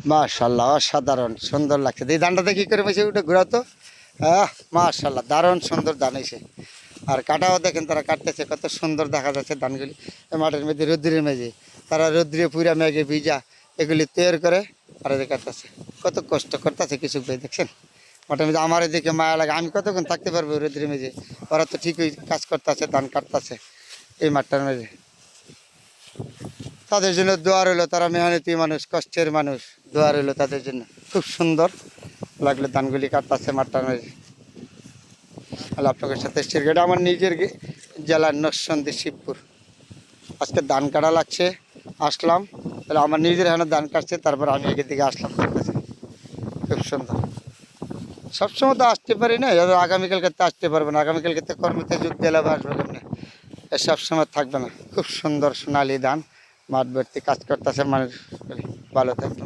মাশাআল্লাহ, অসাধারণ সুন্দর লাগছে। এই ধানটাতে কি করে মেশে ওটা ঘোরাতো। মাশাআল্লাহ, দারুণ সুন্দর ধান এসে। আর কাটাও দেখেন তারা কাটতেছে, কত সুন্দর দেখা যাচ্ছে ধানগুলি। এই মাঠের মধ্যে রৌদ্রের মেঝে তারা রৌদ্রে পুরা মেঘে ভিজা এগুলি তৈরি করে আর এদের কাটতেছে। কত কষ্ট করতেছে কিছু ভাই, দেখছেন মাঠের মধ্যে। আমার এদিকে মায়া লাগে, আমি কতক্ষণ থাকতে পারবো রৌদ্রের মেঝে। ওরা তো ঠিকই কাজ করতেছে, ধান কাটতেছে এই মাঠটার মেঝে। তাদের জন্য দোয়া রইলো, তারা মেহনতি মানুষ, কষ্টের মানুষ। দোয়া রইলো তাদের জন্য। খুব সুন্দর লাগলো ধানগুলি কাটতেছে মাঠটার মেঝে। আল্লাহ আপনাদের সাথে শেয়ার করে। আমার নিজের জেলার নরসিংদী শিবপুর। আজকে ধান কাটা লাগছে, আসলাম। তাহলে আমার নিজের এখানে ধান কাটছে, তারপর আমি এদিকে দিকে আসলাম দেখতেছি। খুব সুন্দর। সবসময় তো আসতে পারি না, আগামীকালকে তো আসতে পারবো না। আগামীকালকে তো কর্মতে যোগ দিলে আসবো কেমনি, সবসময় থাকবে না। খুব সুন্দর সোনালি ধান, মাঠ ভর্তি কাজ করতেছে মানুষ। ভালো থাকবে।